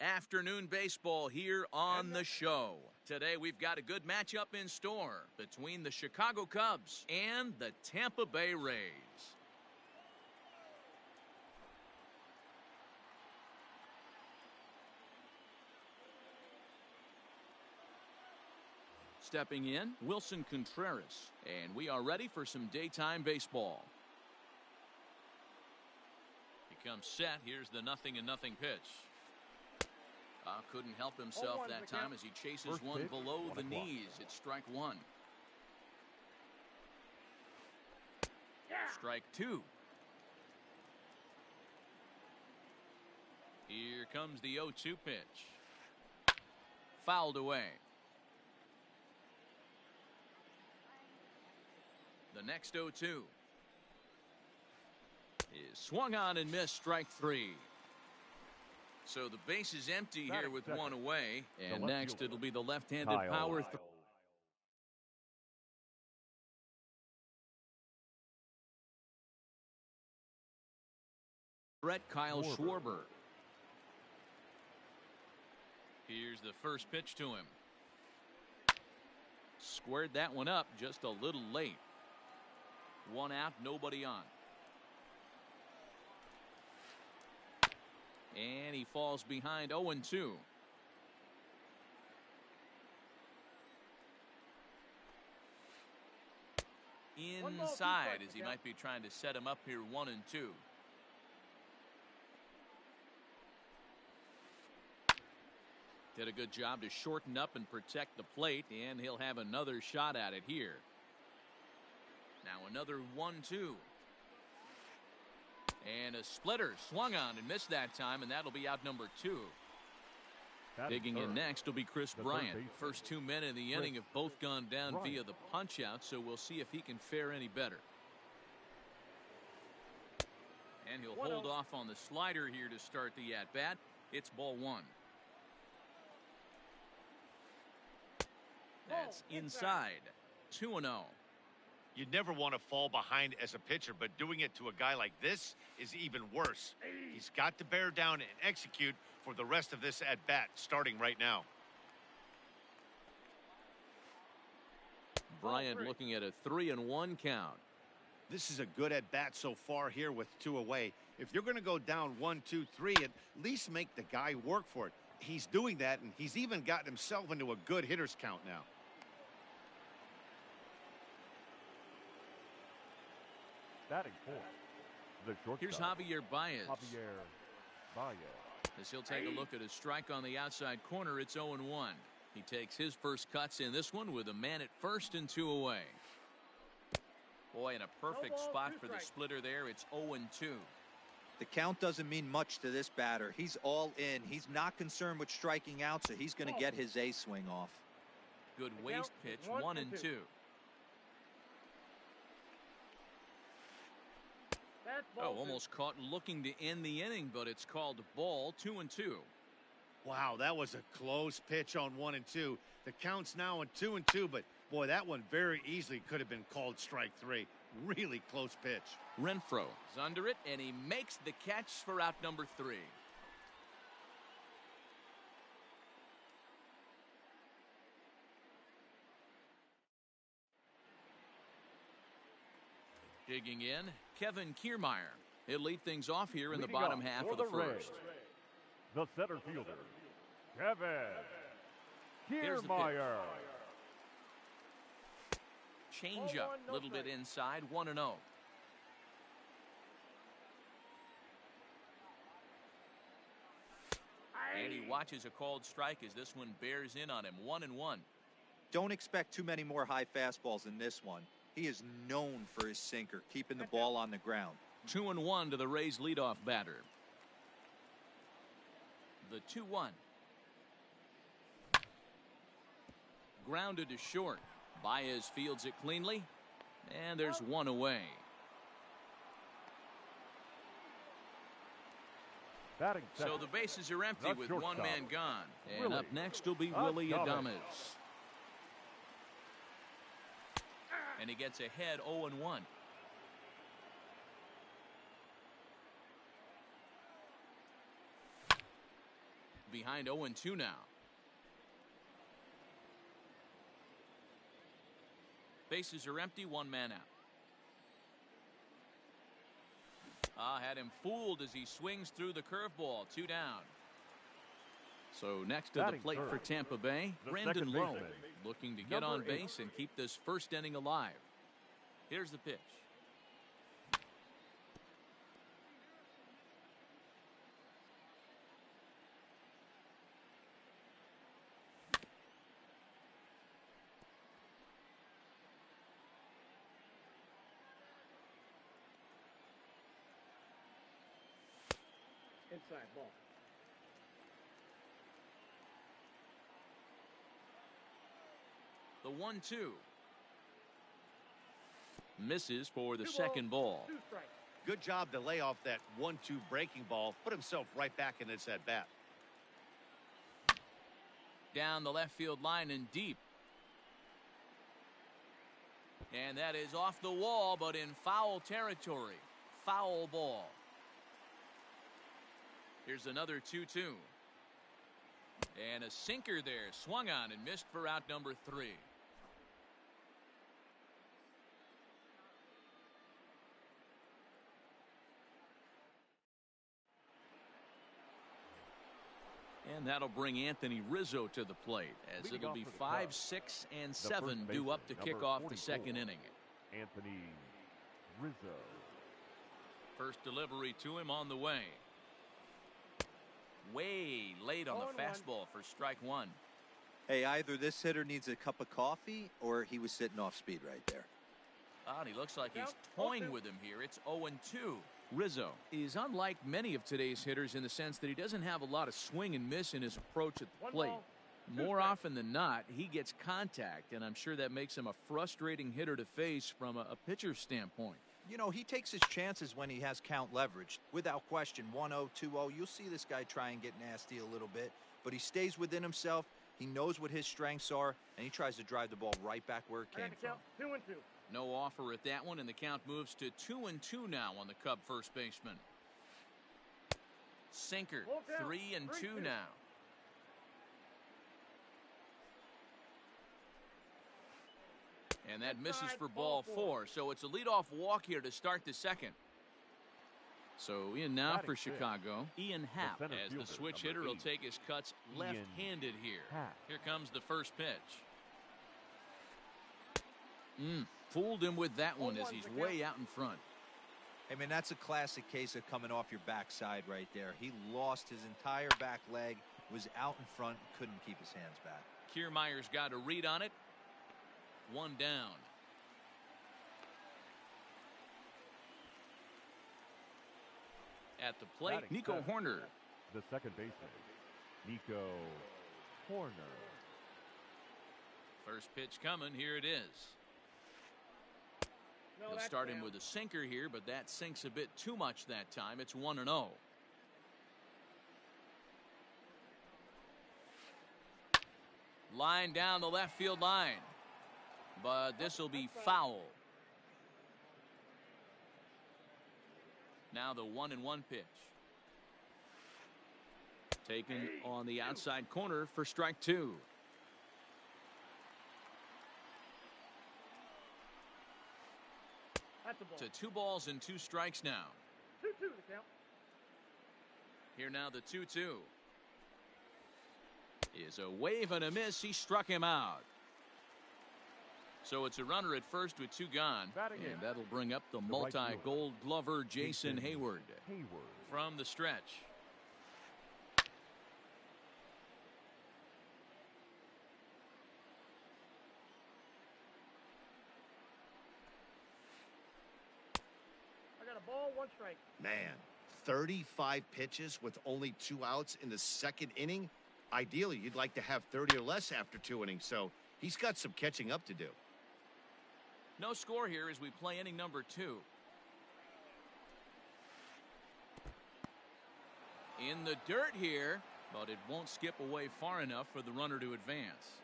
Afternoon baseball here on the show. Today we've got a good matchup in store between the Chicago Cubs and the Tampa Bay Rays. Stepping in, Wilson Contreras, and we are ready for some daytime baseball. He comes set. Here's the 0-0 pitch. Couldn't help himself that time as he chases one below the knees. It's strike one. Strike two. Here comes the 0-2 pitch. Fouled away. The next 0-2 is swung on and missed, strike three. So the base is empty here with one away. And next it'll be the left-handed power threat, Kyle Schwarber. Here's the first pitch to him. Squared that one up just a little late. One out, nobody on. And he falls behind 0-2. Inside as he might be trying to set him up here 1-2. Did a good job to shorten up and protect the plate, and he'll have another shot at it here. Now another 1-2. And a splitter swung on and missed that time, and that'll be out number 2. Digging in next will be Chris Bryant. First 2 men in the inning have both gone down via the punch-out, so we'll see if he can fare any better. And he'll hold off on the slider here to start the at-bat. It's ball one. That's inside. 2-0. You'd never want to fall behind as a pitcher, but doing it to a guy like this is even worse. He's got to bear down and execute for the rest of this at-bat, starting right now. Bryant looking at a 3-1 count. This is a good at-bat so far here with 2 away. If you're going to go down 1, 2, 3, at least make the guy work for it. He's doing that, and he's even gotten himself into a good hitter's count now. Batting fourth, the shortstop. Here's Javier Baez. Baez. As he'll take a look at his strike on the outside corner, it's 0-1. He takes his first cuts in this one with a man at first and 2 away. Boy, in a perfect spot for the splitter there. It's 0-2. The count doesn't mean much to this batter. He's all in. He's not concerned with striking out, so he's going to get his A swing off. Good waist pitch, 1-2. Oh, almost caught looking to end the inning, but it's called ball, 2-2. Wow, that was a close pitch on 1 and 2. The count's now on 2 and 2, but boy, that one very easily could have been called strike 3. Really close pitch. Renfroe is under it, and he makes the catch for out number 3. Digging in, Kevin Kiermaier. He'll lead things off here in the bottom half of the first. The center fielder, Kevin Kiermaier. Change up, a little bit inside, 1-0. And he watches a called strike as this one bears in on him, 1-1. Don't expect too many more high fastballs in this one. He is known for his sinker, keeping the ball on the ground. 2-1 to the Rays leadoff batter. The 2-1. Grounded to short. Baez fields it cleanly, and there's one away. So the bases are empty with one man gone. And up next will be Willie Adames. And he gets ahead 0-1. Behind 0-2 now. Bases are empty, one man out. Had him fooled as he swings through the curveball. 2 down. So next to the plate for Tampa Bay, Brandon Lowe, looking to get on base and keep this first inning alive. Here's the pitch. Inside ball. The 1-2. Misses for the second ball. 2 strikes. Good job to lay off that 1-2 breaking ball. Put himself right back in this at bat. Down the left field line and deep. And that is off the wall, but in foul territory. Foul ball. Here's another 2-2. And a sinker there. Swung on and missed for out number 3. And that'll bring Anthony Rizzo to the plate, as it'll be 5, 6, and 7 due up to kick off the second inning. Anthony Rizzo. First delivery to him on the way. Way late on the fastball for strike 1. Hey, either this hitter needs a cup of coffee or he was sitting off speed right there. And he looks like he's toying with him here. It's 0-2. Rizzo is unlike many of today's hitters in the sense that he doesn't have a lot of swing and miss in his approach at the plate. More often than not, he gets contact, and I'm sure that makes him a frustrating hitter to face from a pitcher's standpoint. You know, he takes his chances when he has count leverage. Without question, 1-0, 2-0, you'll see this guy try and get nasty a little bit, but he stays within himself. He knows what his strengths are, and he tries to drive the ball right back where it came from. 2-2. No offer at that one, and the count moves to 2-2 now on the Cub first baseman. Sinker, 3-2 now. And that misses for ball 4, so it's a leadoff walk here to start the second. So in now for Chicago, Ian Happ, as the switch hitter will take his cuts left-handed here. Here comes the first pitch. Fooled him with that one as he's way out in front. I mean, that's a classic case of coming off your backside right there. He lost his entire back leg, was out in front, couldn't keep his hands back. Kiermaier's got a read on it. 1 down. At the plate, Nico Horner. The second baseman, Nico Horner. First pitch coming. Here it is. He'll start him with a sinker here, but that sinks a bit too much that time. It's 1-0. Line down the left field line, but this will be foul. Now the 1-1 pitch. Taken on the outside corner for strike 2. To 2 balls and 2 strikes now. 2-2 the count. Here now the 2-2. Is a wave and a miss. He struck him out. So it's a runner at first with 2 gone. And that'll bring up the multi-gold glover Jason Hayward from the stretch. Ball, 1 strike. Man, 35 pitches with only 2 outs in the second inning. Ideally, you'd like to have 30 or less after 2 innings, so he's got some catching up to do. No score here as we play inning number 2. In the dirt here, but it won't skip away far enough for the runner to advance.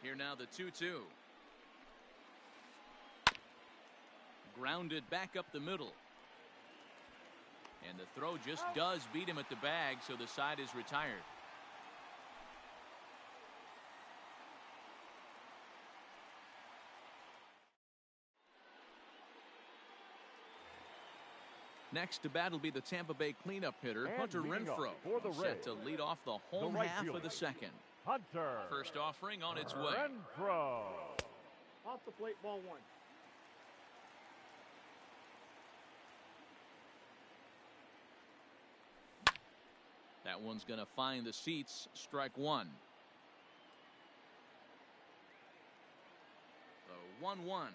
Here now the 2-2. Grounded back up the middle. And the throw just does beat him at the bag, so the side is retired. Next to bat will be the Tampa Bay cleanup hitter, And Hunter leading off Renfroe, for the set Rays, to lead off the home right half fielder, of the second. Hunter First offering on its way. Renfroe. Off the plate, ball one. That one's going to find the seats. Strike one. The 1-1.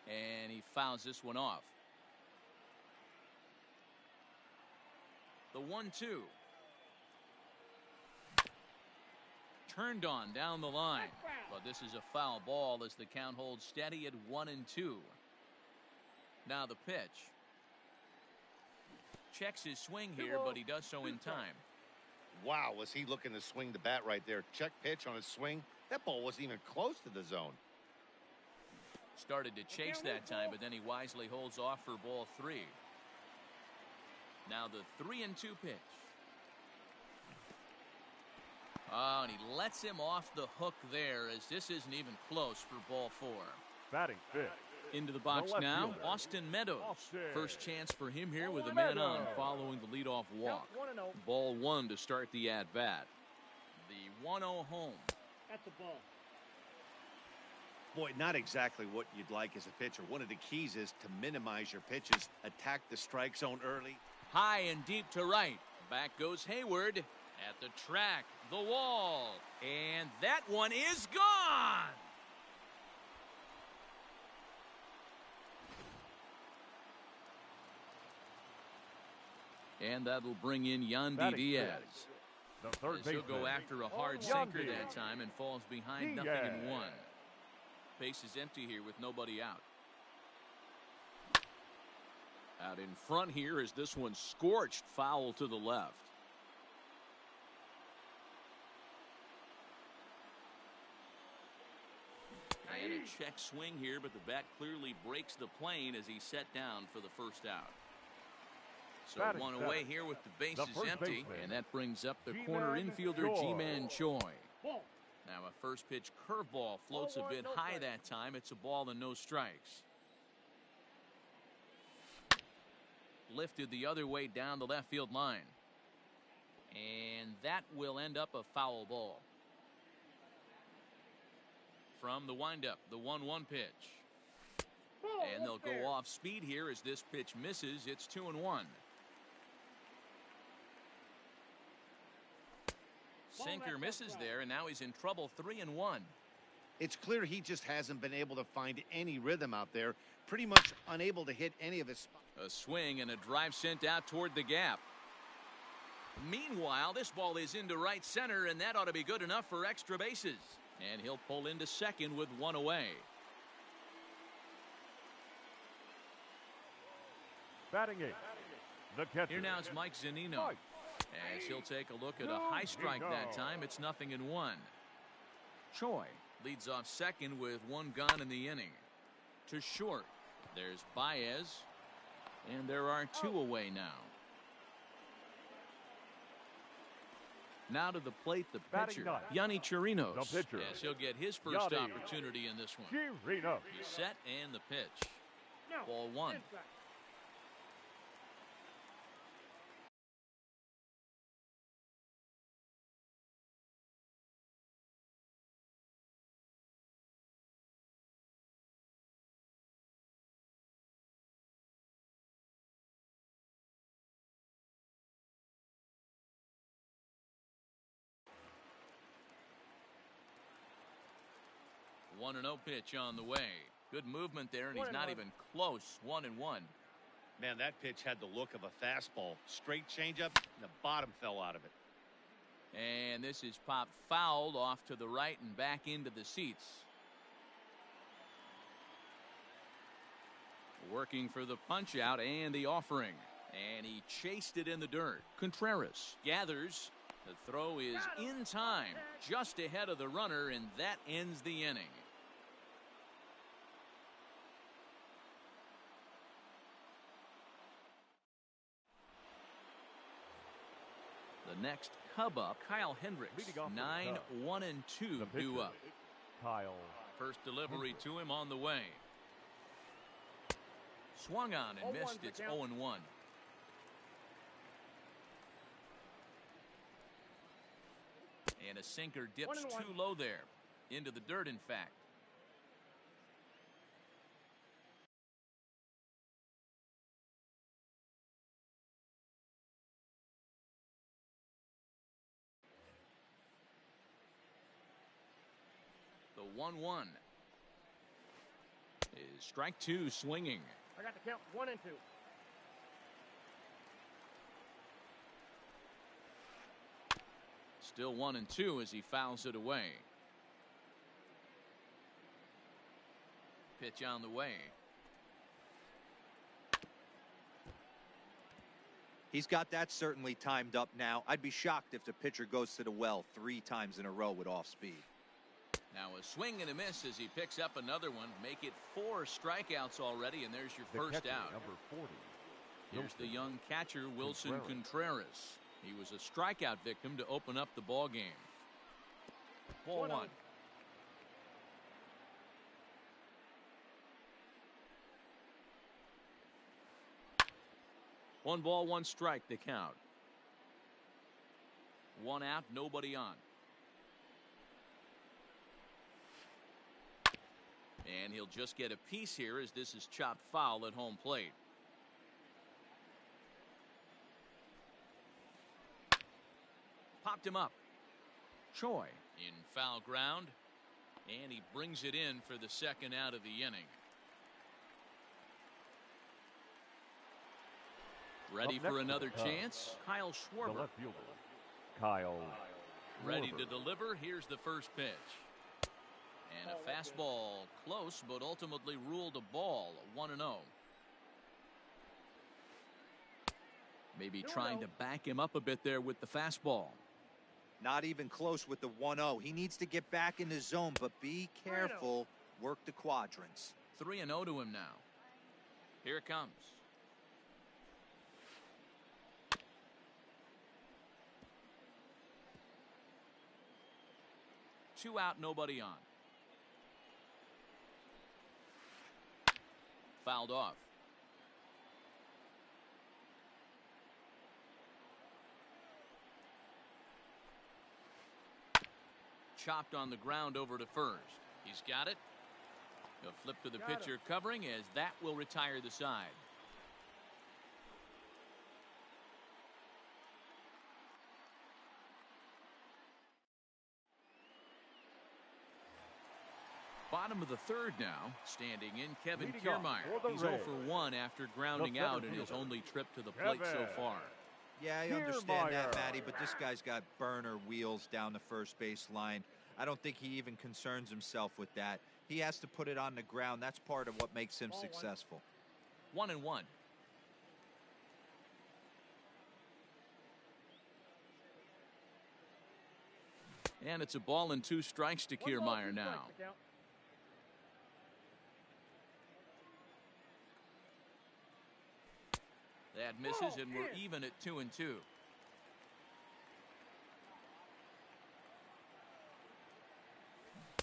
And he fouls this one off. The 1-2. Turned on down the line. But this is a foul ball as the count holds steady at 1-2. Now the pitch. Checks his swing here, but he does so in time. Wow, was he looking to swing the bat right there? Check pitch on his swing. That ball wasn't even close to the zone. Started to chase that time, but then he wisely holds off for ball three. Now the 3-2 pitch. Oh, and he lets him off the hook there, as this isn't even close for ball four. Batting fifth. Into the box left now, fielder, Austin Meadows. Austin First chance for him here with a man on Meadows. following the leadoff walk. Count 1-0. Ball one to start the at-bat. The 1-0 home. That's the ball. Boy, not exactly what you'd like as a pitcher. One of the keys is to minimize your pitches, attack the strike zone early. High and deep to right. Back goes Hayward at the track, the wall, and that one is gone. And that'll bring in Yandy Batting Diaz. The third As he'll baseman. go after a hard Yandy sinker that time and falls behind Diaz. 0-1. Base is empty here with nobody out. Out in front here is this one scorched foul to the left. And a check swing here, but the bat clearly breaks the plane as he's set down for the first out. So Batting one seventh. away here with the bases first empty, baseman, and that brings up the G-Man corner infielder Choi. G-Man Choi. Ball. Now a first pitch curveball floats a Ball one, bit no high strikes. that time. It's a ball and no strikes. Lifted the other way down the left field line. And that will end up a foul ball. From the windup, the 1-1 pitch. Ball, And they'll fair. go off speed here as this pitch misses. It's 2-1. Sinker misses there, and now he's in trouble. 3-1. It's clear he just hasn't been able to find any rhythm out there. Pretty much unable to hit any of his spots. A swing and a drive sent out toward the gap. Meanwhile, this ball is into right center, and that ought to be good enough for extra bases. And he'll pull into second with one away. Batting eighth. The catcher. Here now is Mike Zunino. Mike. As he'll take a look at a high strike that time. It's 0-1. Choi leads off second with one gone in the inning. To short. There's Baez. And there are two away now. Now to the plate, the Batting pitcher, ninth. Yanni Chirinos. The pitcher, Yes, he'll get his first Yanni opportunity in this one. Chirinos. He's set and the pitch. No. Ball one. Inside. One 1-0 pitch on the way. Good movement there, and he's not 1-1. even close. 1-1. Man, that pitch had the look of a fastball. Straight changeup, and the bottom fell out of it. And this is popped fouled off to the right and back into the seats. Working for the punch out and the offering. And he chased it in the dirt. Contreras gathers. The throw is in time, just ahead of the runner, and that ends the inning. The next Cub up, Kyle Hendricks. Leading off for the 9, Cubs, 1 and 2 the pitcher, due up. Kyle. First delivery to him on the way. Swung on and 0-1 missed. It's the count. 0-1. And a sinker dips 1-1. too low there. Into the dirt, in fact. The 1-1 is strike two, swinging. I got the count 1 and 2. Still 1 and 2 as he fouls it away. Pitch on the way. He's got that certainly timed up now. I'd be shocked if the pitcher goes to the well 3 times in a row with off speed. Now a swing and a miss as he picks up another one. Make it 4 strikeouts already, and there's your The first catcher, out. number 40. Here's the young catcher, Wilson Contreras. Contreras. He was a strikeout victim to open up the ball game. Ball 1. 1 ball, 1 strike, the count. 1 out, nobody on. And he'll just get a piece here as this is chopped foul at home plate. Popped him up. Choi in foul ground. And he brings it in for the second out of the inning. Ready Up for next another for the Cubs, chance? Kyle The Schwarber. left fielder, Kyle. Ready to Schwarber. deliver. Here's the first pitch. And a fastball close, but ultimately ruled a ball. 1-0. Maybe trying to back him up a bit there with the fastball. Not even close with the 1-0. He needs to get back in the zone, but be careful. Work the quadrants. 3-0 to him now. Here it comes. Two out, nobody on. Fouled off. Chopped on the ground over to first. He's got it. A flip to the pitcher covering as that will retire the side. Bottom of the third now. Standing in, Kevin Leading off Kiermaier. for the He's 0 Reds, for 1 after grounding the out center in his fielder, only trip to the plate so Kevin. far. Yeah, I understand that, Kiermaier. Matty, but this guy's got burner wheels down the first base line. I don't think he even concerns himself with that. He has to put it on the ground. That's part of what makes him Ball 1. successful. 1-1. And it's a ball and 2 strikes to 1 ball, 2 Kiermaier strikes, now. the count. That misses, and we're even at 2-2.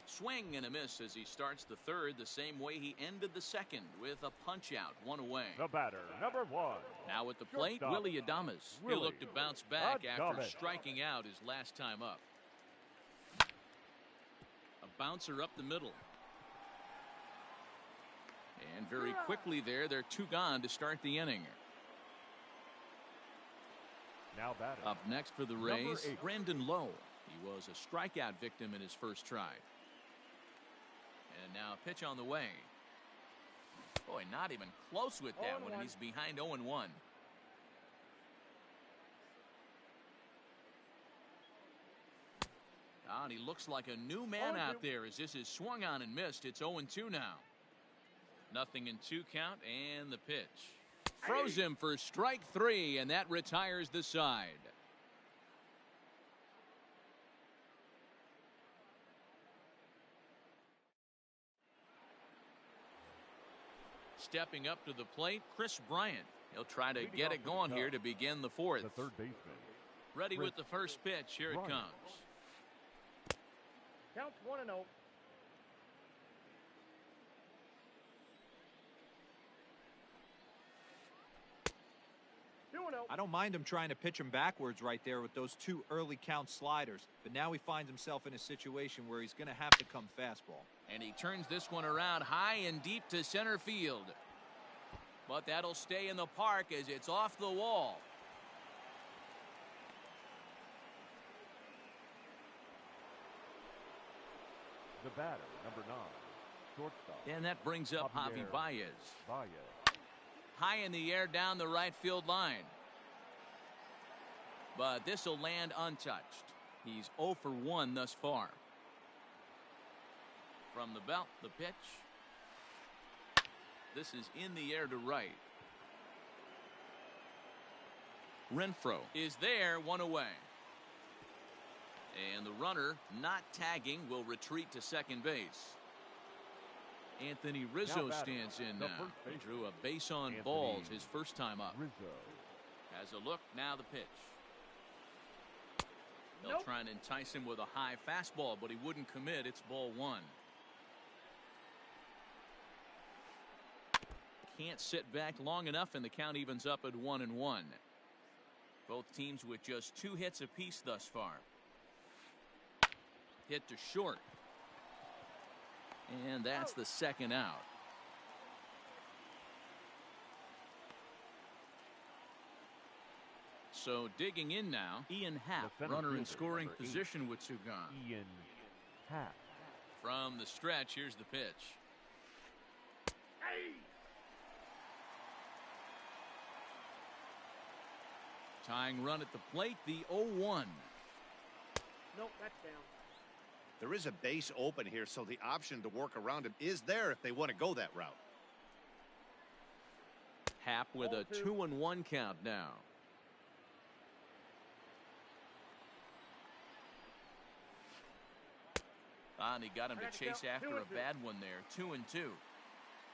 Swing and a miss as he starts the third the same way he ended the second with a punch out, 1 away. The batter, number 1. Now at the plate, Shortstop, Willie Adames. He'll Willie look to bounce back after Adames. striking out his last time up. A bouncer up the middle. And very quickly there, they're 2 gone to start the inning. Now batting. Up next for the Number Rays, 8. Brandon Lowe. He was a strikeout victim in his first try. And now a pitch on the way. Boy, not even close with that one, and 0-1. he's behind 0-1. And he looks like a new man 0-2. out there as this is swung on and missed. It's 0-2 now. Nothing in 2 count, and the pitch. Froze him for strike 3, and that retires the side. Stepping up to the plate, Chris Bryant. He'll try to Leading get off it for the going here Cubs, to begin the fourth. The third baseman, Ready with the first pitch. Here it Right. comes. Counts 1-0. I don't mind him trying to pitch him backwards right there with those 2 early count sliders, but now he finds himself in a situation where he's going to have to come fastball. And he turns this one around high and deep to center field. But that'll stay in the park as it's off the wall. The batter, number 9, shortstop. And that brings up Javi Javier Baez. Baez. High in the air down the right field line. But this will land untouched. He's 0 for 1 thus far. From the belt, the pitch. This is in the air to right. Renfroe is there, 1 away. And the runner, not tagging, will retreat to second base. Anthony Rizzo Now batting, stands in the now. first He baseman, drew a base on Anthony balls his first time up. Rizzo. Has a look, now the pitch. They'll Nope. try and entice him with a high fastball, but he wouldn't commit. It's ball 1. Can't sit back long enough, and the count evens up at 1-1. Both teams with just 2 hits apiece thus far. Hit to short. And that's the second out. So digging in now, Ian Happ, The center runner in fielder, scoring number 8. position with 2 gone. Ian Happ. From the stretch, here's the pitch. Tying run at the plate, the 0-1. Nope, that's down. There is a base open here, so the option to work around him is there if they want to go that route. Happ with a 2-1 count now. And he got him to chase after a bad one there. 2-2.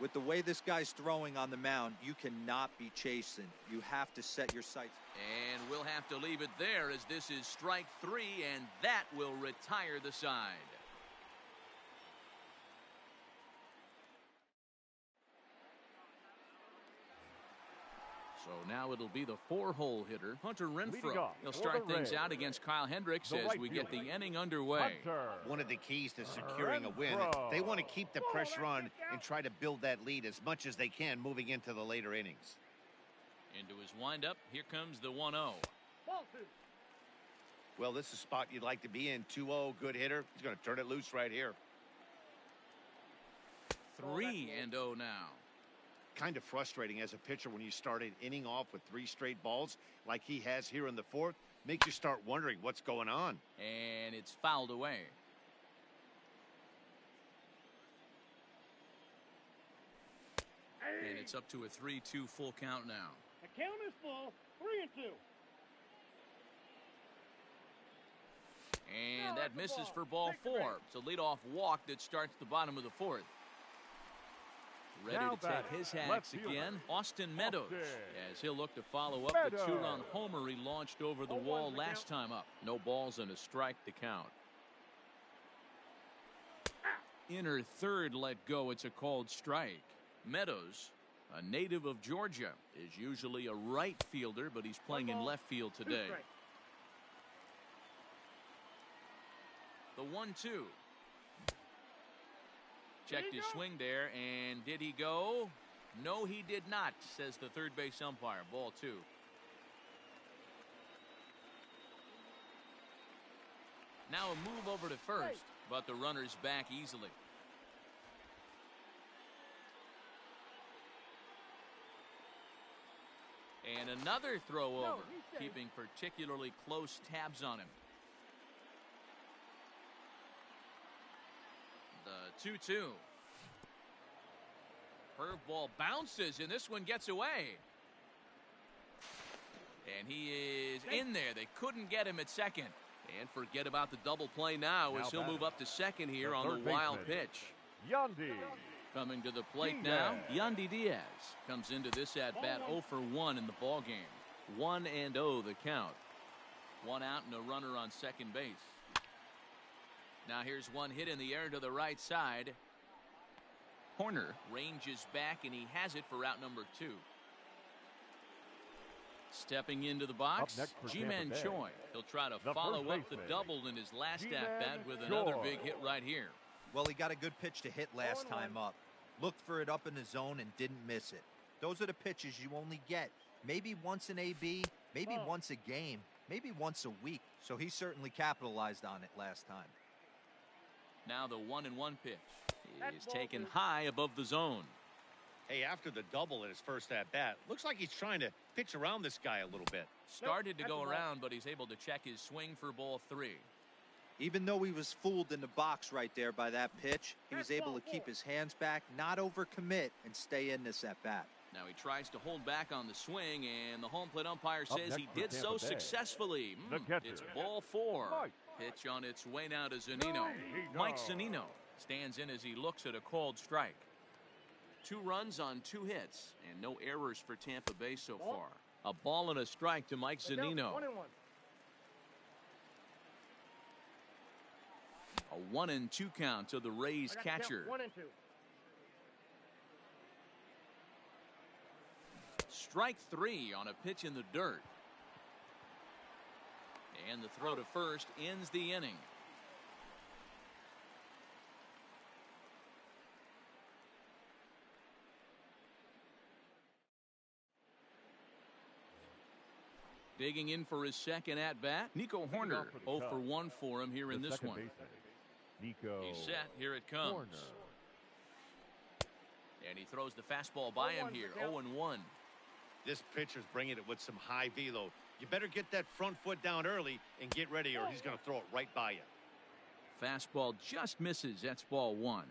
With the way this guy's throwing on the mound, you cannot be chasing. You have to set your sights. And we'll have to leave it there as this is strike 3, and that will retire the side. So now it'll be the 4-hole hitter, Hunter Leading Renfroe. off He'll for start the things Reds, out against Kyle Hendricks the as right we get the fielder, inning underway. Hunter. One of the keys to securing a win, they want to keep the pressure on and try to build that lead as much as they can moving into the later innings. Into his windup, here comes the 1-0. Ball 2. Well, this is a spot you'd like to be in. 2-0, good hitter. He's going to turn it loose right here. 3-0 now. Kind of frustrating as a pitcher when you start an inning off with 3 straight balls like he has here in the 4th. Makes you start wondering what's going on. And it's fouled away. And it's up to a 3-2 full count now. The count is full. 3-2. And No, that that's a misses ball. for ball Take the 4. base. It's a leadoff walk that starts the bottom of the 4th. Ready Now to take batting, his left hacks fielder, again, Austin Meadows, Austin as he'll look to follow up the Meadows. 2-run homer he launched over the 0-1 wall the last time up. No balls and a strike to count. Inner third let go. It's a called strike. Meadows, a native of Georgia, is usually a right fielder, but he's playing in left field 2 today. strikes. The 1-2. Checked his swing there, and did he go? No, he did not, says the third base umpire. Ball 2. Now a move over to first, but the runner's back easily. And another throw over, he's safe. keeping particularly close tabs on him. The 2-2. Curveball bounces, and this one gets away. And he is in there. They couldn't get him at second. And forget about the double play now as he'll move up to second here the on the third wild baseman. pitch. Yandy. Coming to the plate Diaz. now, Yandy Diaz comes into this at bat 0 for 1 in the ball game. 1-0 the count. One out and a runner on second base. Now here's one hit in the air to the right side. Horner ranges back and he has it for out number 2. Stepping into the box, Ji-Man Choi. He'll try to follow up the double in his last at-bat with another big hit right here. Well, he got a good pitch to hit last time up. Looked for it up in the zone and didn't miss it. Those are the pitches you only get maybe once in AB, maybe once a game, maybe once a week. So he certainly capitalized on it last time. Now the 1-1 pitch is taken high above the zone. Hey, after the double in his first at-bat, looks like he's trying to pitch around this guy a little bit. Started to go around, but he's able to check his swing for ball 3. Even though he was fooled in the box right there by that pitch, he was able to keep his hands back, not overcommit, and stay in this at-bat. Now he tries to hold back on the swing, and the home plate umpire says he did so successfully. It's ball 4. Pitch on its way now to Zunino. Mike Zunino stands in as he looks at a called strike. 2 runs on 2 hits, and no errors for Tampa Bay so far. A ball and a strike to Mike Zunino. 1-2 count to the Rays catcher. 1-2. Strike 3 on a pitch in the dirt. And the throw to first ends the inning. Digging in for his second at-bat, Nico Horner. 0 for 1 for him here in this one. Nico. He's set. Here it comes. Horner. And he throws the fastball by him here. 0-1. This pitcher's bringing it with some high velo. You better get that front foot down early and get ready, or he's going to throw it right by you. Fastball just misses. That's ball 1.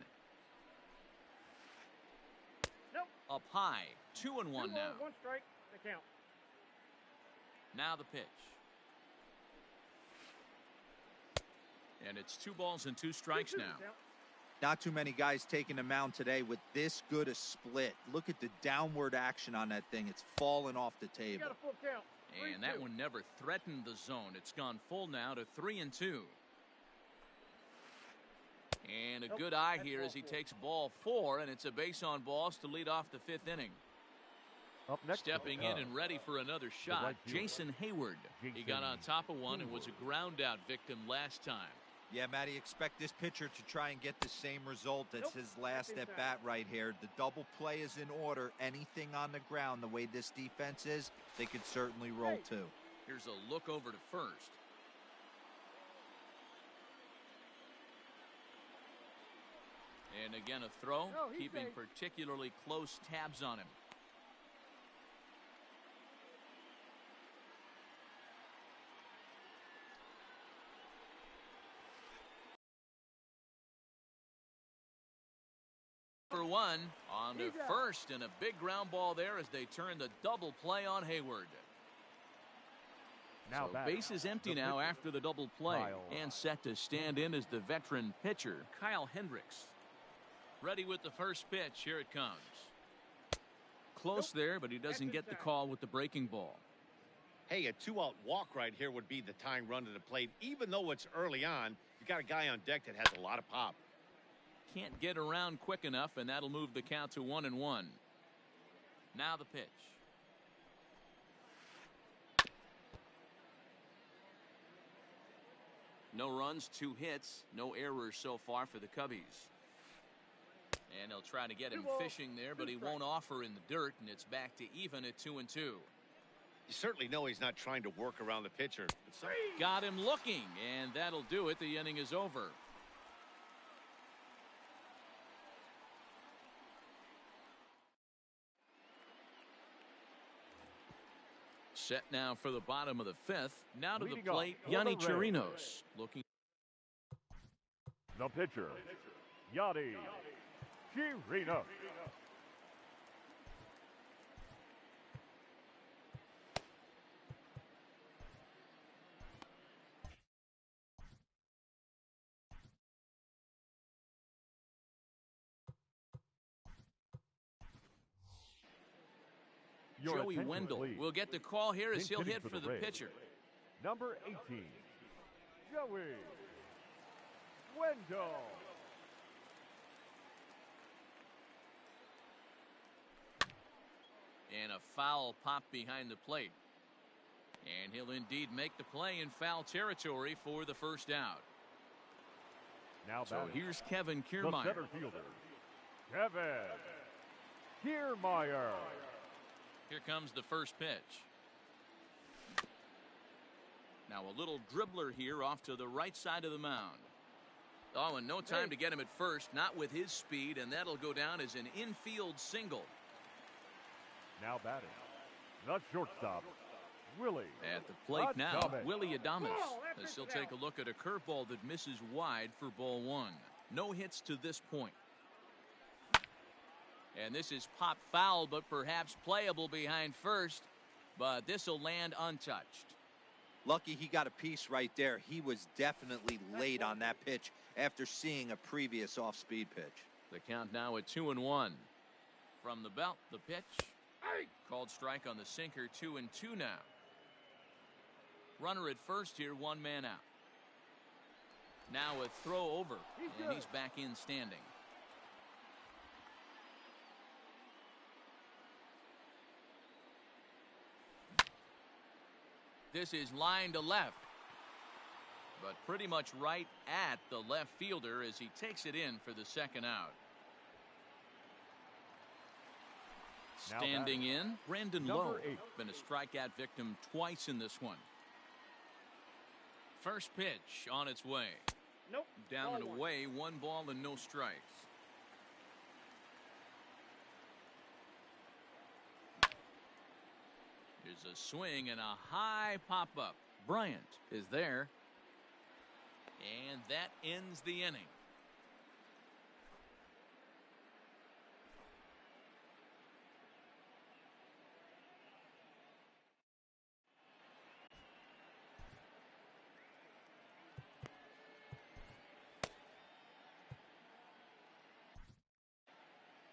Nope. Up high. 2-1 now. 1 strike. The count. Now the pitch. And it's 2 balls and 2 strikes now. Not too many guys taking the mound today with this good a split. Look at the downward action on that thing. It's falling off the table. Got a full count. And that one never threatened the zone. It's gone full now to 3-2. And a good eye here as he takes ball 4, and it's a base on balls to lead off the 5th inning. Up next, Stepping in and ready for another shot, Jason Hayward. He got on top of one and was a ground out victim last time. Yeah, Matty, expect this pitcher to try and get the same result as his last at-bat right here. The double play is in order. Anything on the ground, the way this defense is, they could certainly roll too. Here's a look over to first. And again a throw, keeping particularly close tabs on him. For 1 on to first, and a big ground ball there as they turn the double play on Hayward. Now so base is empty now after the double play, and set to stand in as the veteran pitcher, Kyle Hendricks. Ready with the first pitch. Here it comes. Close there, but he doesn't get the call with the breaking ball. Hey, a 2-out walk right here would be the tying run to the plate. Even though it's early on, you got a guy on deck that has a lot of pop. Can't get around quick enough, and that'll move the count to 1-1. Now the pitch. No runs, 2 hits, no errors so far for the Cubbies. And they'll try to get him fishing there, but he won't offer in the dirt, and it's back to even at 2-2. You certainly know he's not trying to work around the pitcher. Got him looking, and that'll do it. The inning is over. Set now for the bottom of the 5th. Now to the plate, Yanni Chirinos. Looking. The pitcher, Yanni Chirinos. Joey Wendell will get the call here as he'll hit for the pitcher. Number 18, Joey Wendell. And a foul pop behind the plate. And he'll indeed make the play in foul territory for the first out. Now So batting, here's Kevin the Kiermaier. center fielder, Kevin Kiermaier. Here comes the first pitch. Now a little dribbler here off to the right side of the mound. Oh, and no time to get him at first, not with his speed, and that'll go down as an infield single. Now batting, the shortstop, Willie. At the plate now, Adames. Willie Adames. Ball, As he'll take a look at a curveball that misses wide for ball one. No hits to this point. And this is pop foul, but perhaps playable behind first. But this will land untouched. Lucky he got a piece right there. He was definitely late on that pitch after seeing a previous off-speed pitch. The count now at 2-1. From the belt, the pitch. Called strike on the sinker, 2-2 now. Runner at first here, one man out. Now a throw over, and he's back in standing. This is line to left, but pretty much right at the left fielder as he takes it in for the second out. Now Standing in, Brandon number Lowe. 8. Been a strikeout victim twice in this one. First pitch on its way. Nope. Down Ball and one. away, one ball and no strikes. Here's a swing and a high pop-up. Bryant is there. And that ends the inning.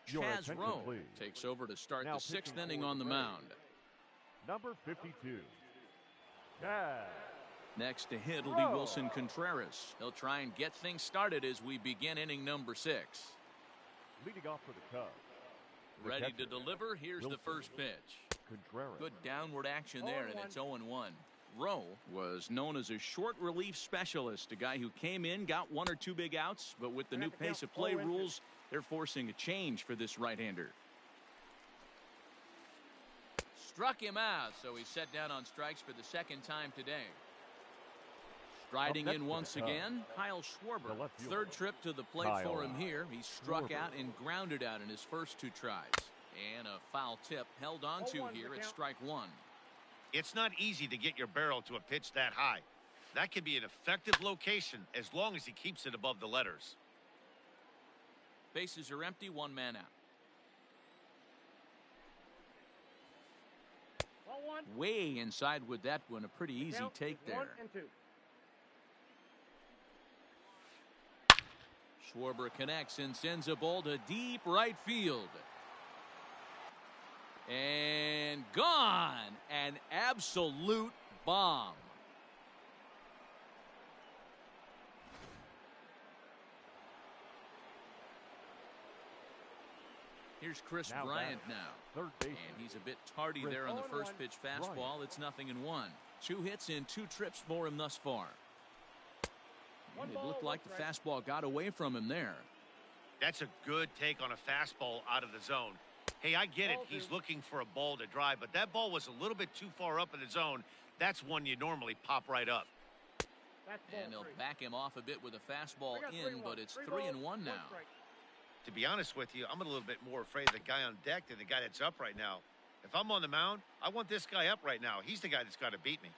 Your Chaz attention, Rowe please. takes over to start Now the sixth pitching inning for on the the mound. Number 52, Chaz Next to hit will be Rowe. Wilson Contreras. He'll try and get things started as we begin inning number 6. leading off for the Cubs. The Ready catcher, to deliver. Here's the Wilson first pitch. Contreras. Good downward action there, and 0-1. it's 0-1. Rowe was known as a short relief specialist, a guy who came in, got one or two big outs, but with the new pace of play rules, they're forcing a change for this right-hander. Struck him out, so he's set down on strikes for the second time today. Striding next in for once the Cubs, again, Kyle Schwarber. the left fielder, Third trip to the plate Kyle for him here. He struck Schwarber. out and grounded out in his first two tries. And a foul tip held on to 0-1 here the at count. strike one. It's not easy to get your barrel to a pitch that high. That can be an effective location as long as he keeps it above the letters. Bases are empty, one man out. Ball one. Way inside with that one, a pretty easy Count take is 1 there. and 2. Schwarber connects and sends a ball to deep right field. And gone. An absolute bomb. Here's Chris Now Bryant batting, now. third baseman, And he's a bit tardy Chris there on the 0-1. first pitch fastball. It's 0-1. 2 hits and 2 trips for him thus far. One And it ball, looked one like the strike. fastball got away from him there. That's a good take on a fastball out of the zone. Hey, I get it. Ball He's two. looking for a ball to drive, but that ball was a little bit too far up in the zone. That's one you normally pop right up. That's ball And they'll 3. back him off a bit with a fastball I got in, 3-1. but it's 3 3-1 balls, now. strike. To be honest with you, I'm a little bit more afraid of the guy on deck than the guy that's up right now. If I'm on the mound, I want this guy up right now. He's the guy that's got to beat me.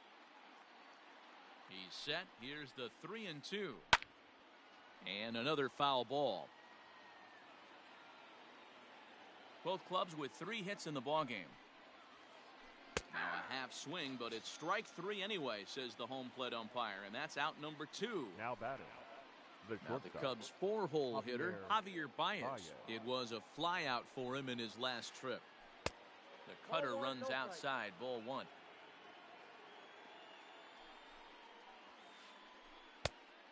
He's set. Here's the 3-2. And another foul ball. Both clubs with 3 hits in the ballgame. Now a half swing, but it's strike 3 anyway, says the home plate umpire, and that's out number 2. now batting, the Now the shortstop, Cubs' 4-hole hitter, Javier Baez. Baez. It was a flyout for him in his last trip. The cutter Ball one, runs no strike. outside, ball 1.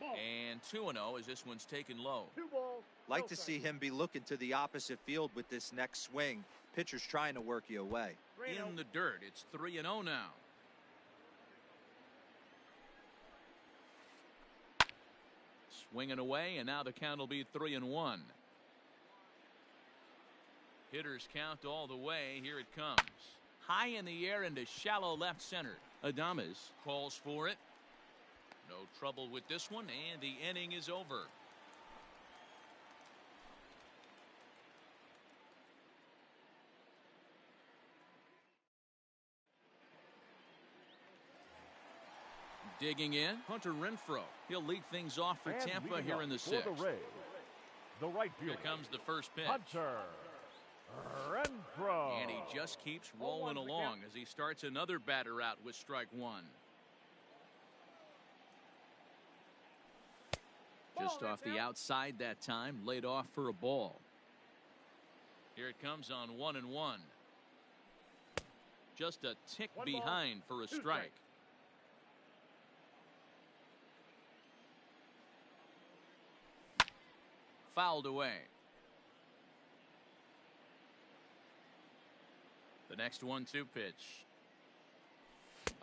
Ball. And 2-0 as this one's taken low. 2 balls. Like no to strikes. see him be looking to the opposite field with this next swing. Pitcher's trying to work you away. 3-0. In the dirt, it's 3-0 now. Swinging away, and now the count will be 3-1. Hitters count all the way. Here it comes. High in the air into shallow left center. Adames calls for it. No trouble with this one, and the inning is over. Digging in, Hunter Renfroe. He'll lead things off for And Tampa leading here up in the for sixth. the Rays, the right Here fielder, comes the first pitch. Hunter Renfroe. And he just keeps rolling 0-1 along as he starts another batter out with strike one. Just off the outside that time, laid off for a ball. Here it comes on 1-1. Just a tick 1 ball, behind for a 2 strike. strikes. Fouled away. The next 1-2 pitch.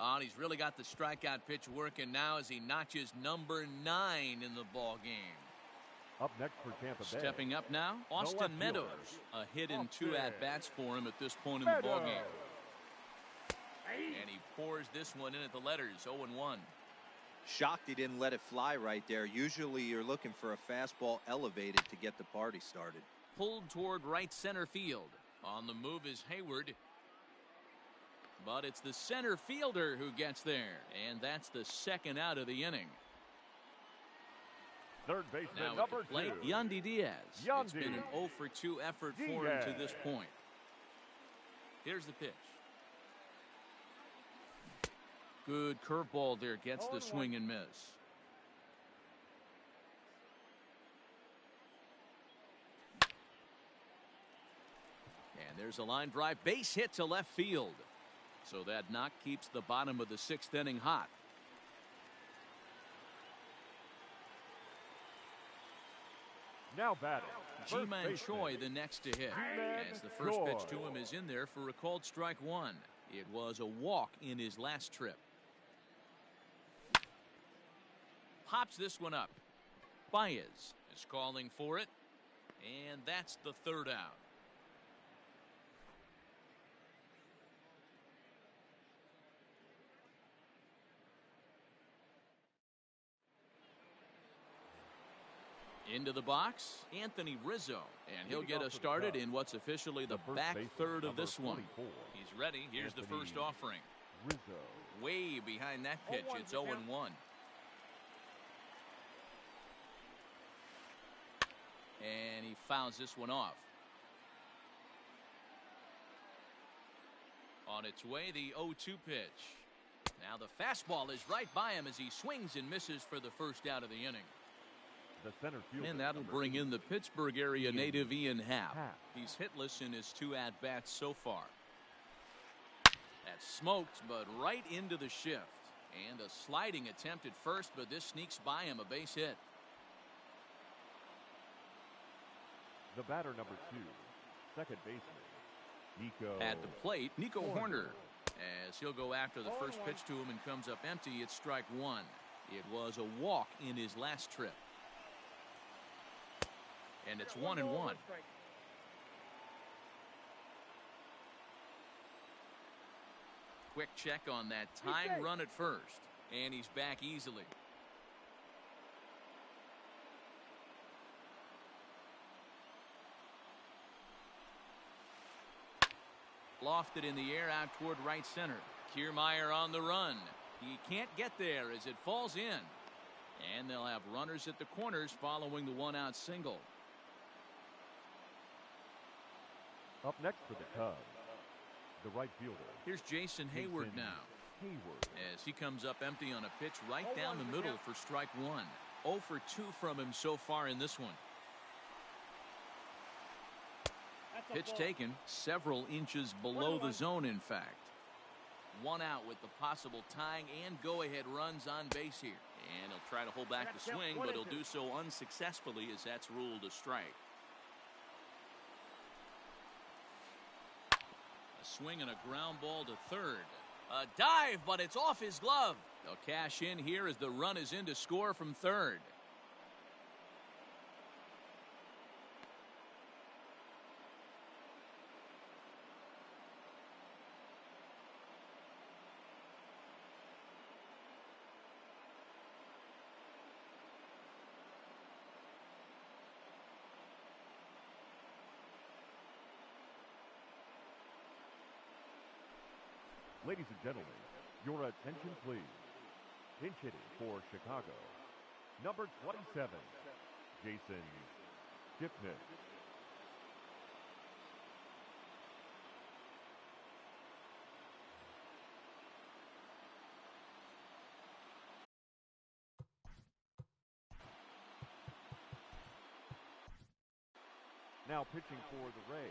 And he's really got the strikeout pitch working now as he notches number 9 in the ball game. Up next for Tampa Bay. Stepping up now, Austin left fielder, Meadows. A hit in 2 Austin at-bats for him at this point in the ball game. Hey. And he pours this one in at the letters, 0-1. Shocked he didn't let it fly right there. Usually you're looking for a fastball elevated to get the party started. Pulled toward right center field. On the move is Hayward. But it's the center fielder who gets there. And that's the second out of the inning. Third baseman, Now at number the plate, 2. Yandy Diaz. It's Yandy been an 0 for 2 effort for him to this Diaz. point. Here's the pitch. Good curveball there. Gets the 0-1. swing and miss. And there's a line drive base hit to left field. So that knock keeps the bottom of the 6th inning hot. Now batting. first Ji-Man baseman, Choi the next to hit. Ji-Man As the first pitch to Choi. him is in there for a called strike one. It was a walk in his last trip. Pops this one up. Baez is calling for it. And that's the third out. Into the box, Anthony Rizzo, and he'll Leading get off us for the started Cubs, in what's officially the first back baseman, third of number this one. 24, He's ready. Here's the Anthony first offering. Rizzo. Way behind that pitch. 0-1 It's for 0-1. count. And he fouls this one off. On its way, the 0-2 pitch. Now the fastball is right by him as he swings and misses for the first out of the inning. The center fielder. And that'll number bring in the Pittsburgh area native Ian Happ. Happ. He's hitless in his 2 at-bats so far. That's smoked, but right into the shift. And a sliding attempt at first, but this sneaks by him, a base hit. The batter number 2, second baseman, Nico. At the plate, Nico Horner. Horner. As he'll go after the first 0-1. pitch to him and comes up empty, it's strike one. It was a walk in his last trip. And it's 1-1. strike. Quick check on that time run at first. And he's back easily. Lofted in the air out toward right center. Kiermaier on the run. He can't get there as it falls in. And they'll have runners at the corners following the 1-out single. Up next for the Cubs, the right fielder, Here's Jason Hayward Jason now. Hayward. As he comes up empty on a pitch right down the middle for strike one. 0 for 2 from him so far in this one. That's a Pitch ball. taken several inches below the 1-1. zone, in fact. One out with the possible tying and go-ahead runs on base here. And he'll try to hold back the swing, but he'll do so unsuccessfully as that's ruled a strike. A swing and a ground ball to third. A dive, but it's off his glove. They'll cash in here as the run is in to score from third. Ladies and gentlemen, your attention please. Pinch hitting for Chicago, number 27, Jason Gipnis. Now pitching for the Rays.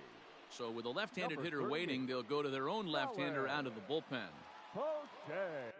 So with a left-handed Number hitter 38. waiting, they'll go to their own left-hander out of the bullpen. Poche.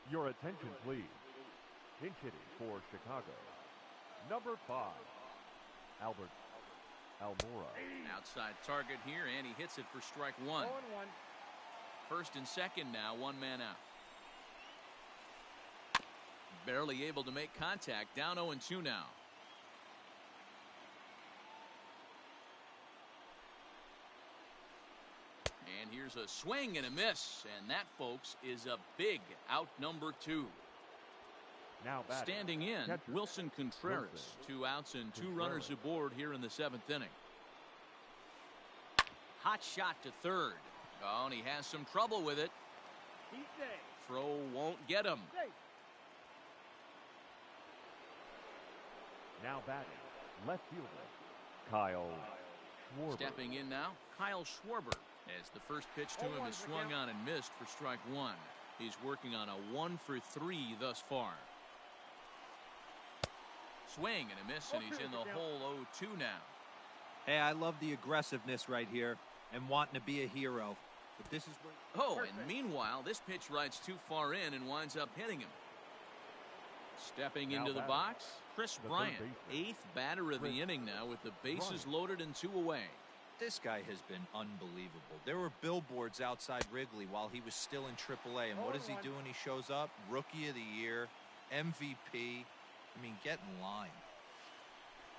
Your attention, please. Pinch hitting for Chicago, number 5, Albert Almora. Outside target here, and he hits it for strike one. 0-1. First and second now, one man out. Barely able to make contact, down 0-2 now. And here's a swing and a miss, and that, folks, is a big out number 2. Now batting, Standing in, catcher, Wilson Contreras. Wilson 2 outs and 2 Contreras. runners aboard here in the 7th inning. Hot shot to third. Oh, and he has some trouble with it. He's safe. Throw won't get him. Safe. Now batting, left fielder, Kyle Schwarber. Stepping in now, Kyle Schwarber. As the first pitch to him is swung on and missed for strike one. He's working on a 1-for-3 thus far. Swing and a miss, and he's in the hole 0-2 now. Hey, I love the aggressiveness right here and wanting to be a hero. But this is where... Oh, and meanwhile, this pitch rides too far in and winds up hitting him. Stepping Now into the batting, box, Chris the third Bryant, baseman. 8th batter of the inning now with the bases Bryant. loaded and 2 away. This guy has been unbelievable. There were billboards outside Wrigley while he was still in AAA. And what does he do when he shows up? Rookie of the Year, MVP. I mean, get in line.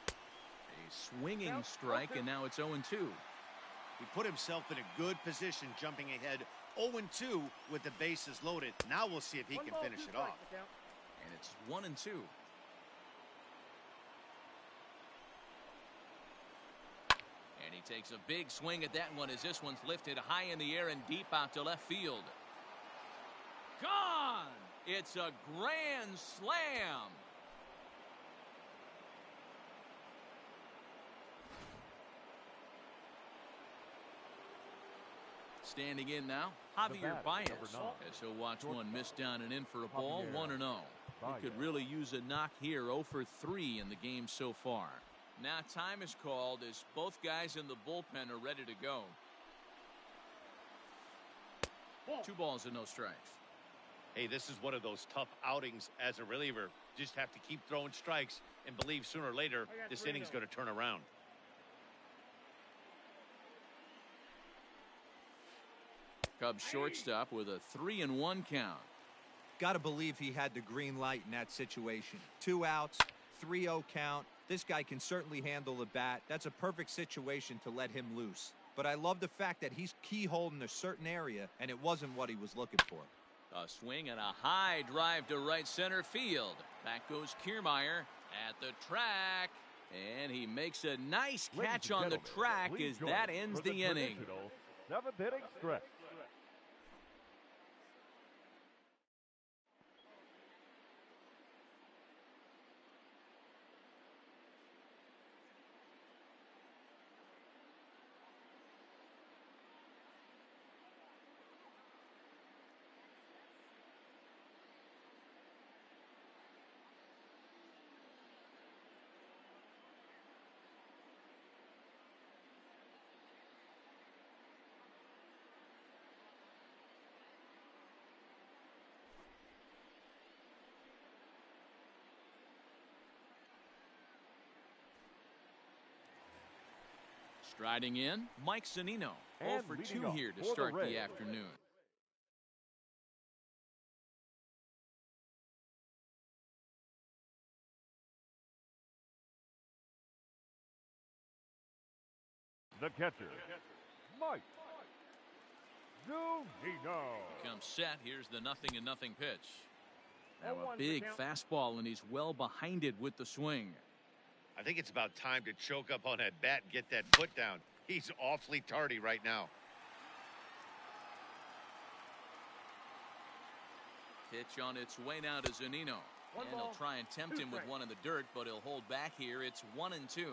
A swinging strike, and now it's 0-2. He put himself in a good position, jumping ahead 0-2 with the bases loaded. Now we'll see if he can finish it off. And it's 1-2. And he takes a big swing at that one as this one's lifted high in the air and deep out to left field. Gone! It's a grand slam. Standing in now, Javier batter, Baez, number 9. as he'll watch one miss down and in for a ball. Javier 1-0. He could Baez. really use a knock here. 0-for-3 in the game so far. Now time is called as both guys in the bullpen are ready to go. 2 balls and no strikes. Hey, this is one of those tough outings as a reliever. Just have to keep throwing strikes and believe sooner or later this inning's going to turn around. Cubs shortstop with a 3-1 count. Got to believe he had the green light in that situation. 2 outs, 3-0 count. This guy can certainly handle the bat. That's a perfect situation to let him loose. But I love the fact that he's keyholed in a certain area, and it wasn't what he was looking for. A swing and a high drive to right center field. Back goes Kiermaier at the track. And he makes a nice Ladies catch and on the gentlemen, track please as join that us ends for the inning. traditional 7th inning stretch. Striding in, Mike Zunino. 0 And for leading 2 off here to for the start Rays. the afternoon. The catcher, Mike Zunino. Comes set. Here's the 0-0 pitch. Now a 0-1 big for count. fastball, and he's well behind it with the swing. I think it's about time to choke up on that bat and get that foot down. He's awfully tardy right now. Pitch on its way now to Zunino. One And he'll ball, try and tempt 2 him with strikes. one in the dirt, but he'll hold back here. It's 1-2.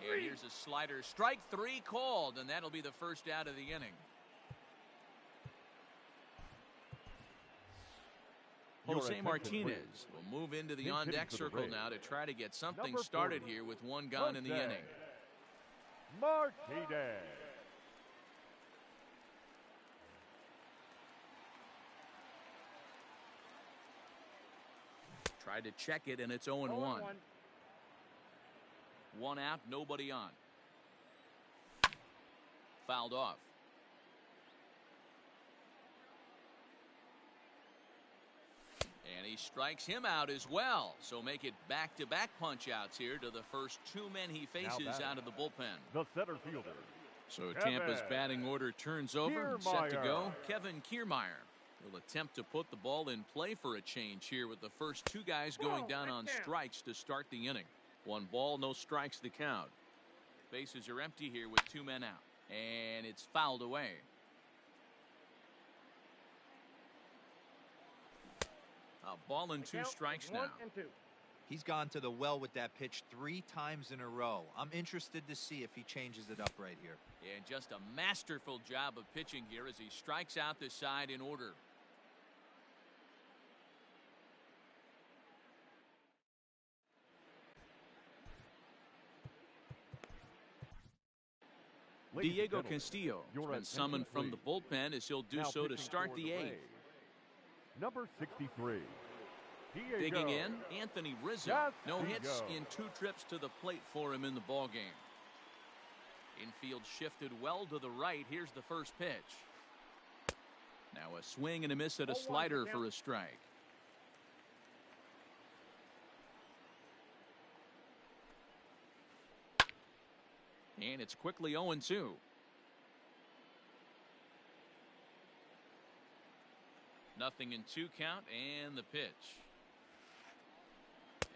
And here's a slider. Strike 3 called, and that'll be the first out of the inning. Your Jose attention, Martinez please. will move into the Pinch hitting on-deck for the circle Rays. now to try to get something Number started 40, here with one gone in the Jose inning. Martinez. Tried to check it, and it's 0-1. 0-1. One out, nobody on. Fouled off. And he strikes him out as well. So make it back-to-back punch-outs here to the first 2 men he faces batting. out of the bullpen. The center fielder, So Kevin Tampa's batting order turns over and set to Kiermaier. go. Kevin Kiermaier will attempt to put the ball in play for a change here with the first 2 guys going Ball, down right on down. strikes to start the inning. 1 ball, no strikes to count. Bases are empty here with 2 men out. And it's fouled away. A ball and 2 Count strikes is now. 1 and 2. He's gone to the well with that pitch 3 times in a row. I'm interested to see if he changes it up right here. And just a masterful job of pitching here as he strikes out the side in order. Ladies and Diego gentlemen, Castillo your has been attention, summoned from the please. bullpen as he'll do Now so to pitching start for the the 8th. Rays, number 63, Diego Digging in, Anthony Rizzo. No hits Castillo. in 2 trips to the plate for him in the ballgame. Infield shifted well to the right. Here's the first pitch. Now a swing and a miss at a 0-1 slider for for count. a strike. And it's quickly 0-2. Nothing in 2 count, and the pitch.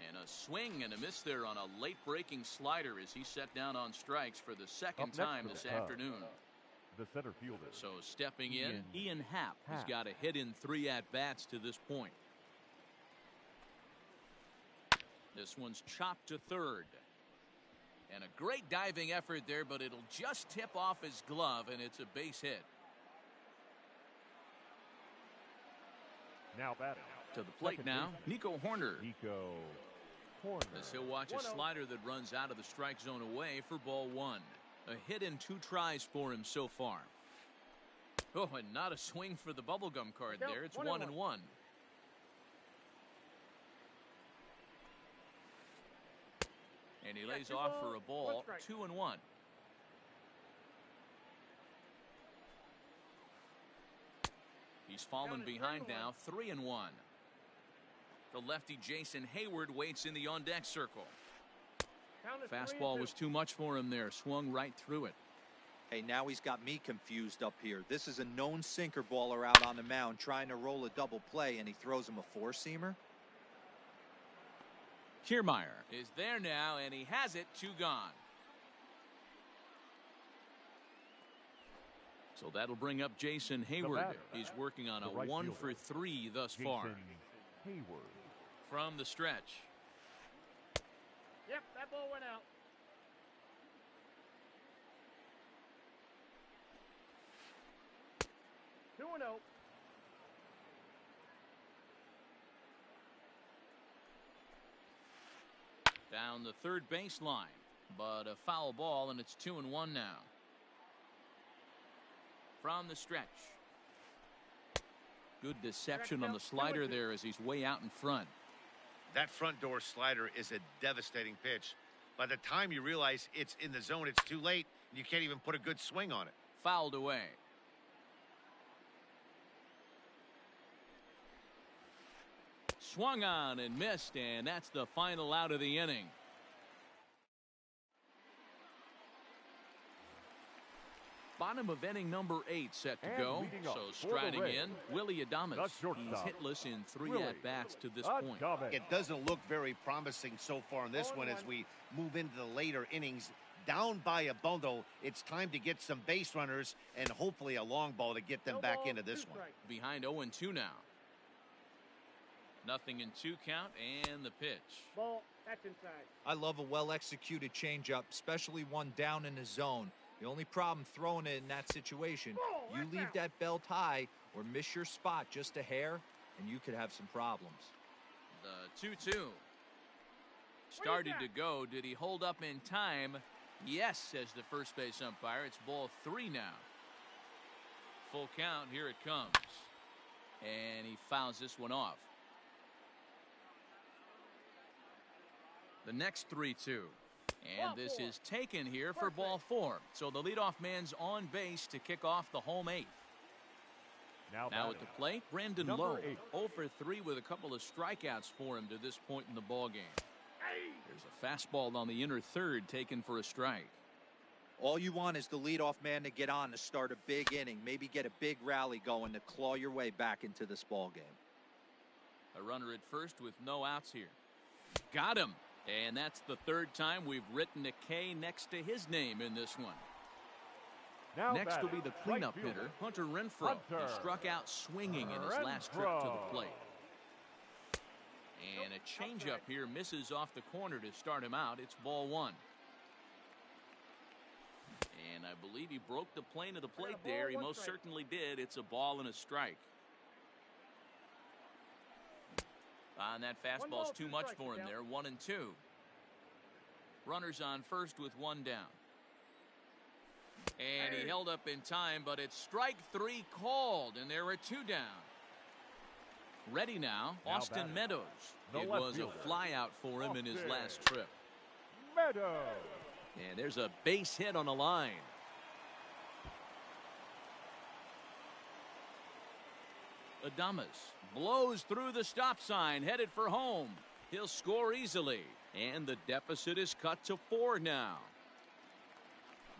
And a swing and a miss there on a late breaking slider as he set down on strikes for the Up second next time for this the Cubs, afternoon. the center fielder, So stepping in, Ian Happ has got a hit in 3 at-bats to this point. This one's chopped to third. And a great diving effort there, but it'll just tip off his glove, and it's a base hit. now batting. To the plate Second now, baseman, Nico Horner. Nico Horner. As he'll watch a 1-0. slider that runs out of the strike zone away for ball 1. A hit in 2 tries for him so far. Oh, and not a swing for the bubblegum card Count, there. It's 1-1. 1-1. And he lays 2 off for balls, a 1 ball, strike. 2-1. He's fallen Count is behind 3-1. now, 3-1. The lefty Jason Hayward waits in the on-deck circle. Count is Fastball 3-2. was too much for him there. Swung right through it. Hey, now he's got me confused up here. This is a known sinker baller out on the mound trying to roll a double play, and he throws him a 4-seamer. Kiermaier is there now, and he has it. 2 gone. So that'll bring up Jason Hayward. batter, He's working on the a right 1 fielder, for 3 thus Jason far. Hayward. From the stretch. Yep, that ball went out. Two and 0. Down the third baseline, but a foul ball, and it's 2-1 now. From the stretch. Good deception on the slider there as he's way out in front. That front door slider is a devastating pitch. By the time you realize it's in the zone, it's too late, and you can't even put a good swing on it. Fouled away. Swung on and missed, and that's the final out of the inning. Bottom of inning number 8 set to go. So striding in, Willie Adames. He's hitless in 3 at-bats to this point. It doesn't look very promising so far in this one as we move into the later innings. Down by a bundle, it's time to get some base runners and hopefully a long ball to get them back into this one. Behind 0-2 now. Nothing in 2 count, and the pitch. Ball, that's inside. I love a well-executed changeup, especially one down in the zone. The only problem throwing it in that situation, you leave that belt high or miss your spot just a hair, and you could have some problems. The 2-2. Started to go. Did he hold up in time? Yes, says the first base umpire. It's ball 3 now. Full count. Here it comes. And he fouls this one off. The next 3-2. And this is taken here for ball 4. So the leadoff man's on base to kick off the home 8th. Now at the plate, Brandon Lowe. 0 for 3 with a couple of strikeouts for him to this point in the ballgame. There's a fastball on the inner third taken for a strike. All you want is the leadoff man to get on to start a big inning, maybe get a big rally going to claw your way back into this ballgame. A runner at first with no outs here. Got him. And that's the 3rd time we've written a K next to his name in this one. Next will be the cleanup hitter, Hunter Renfroe. He struck out swinging in his last trip to the plate. And a changeup here misses off the corner to start him out. It's ball 1. And I believe he broke the plane of the plate there. He most certainly did. It's a ball and a strike. And that fastball's too much for him there. 1-2. Runners on first with 1 down. And he held up in time, but it's strike 3 called, and there are 2 down. Ready now, Austin Meadows. It was a fly out for him in his last trip. And there's a base hit on the line. Adames blows through the stop sign, headed for home. He'll score easily, and the deficit is cut to 4 now.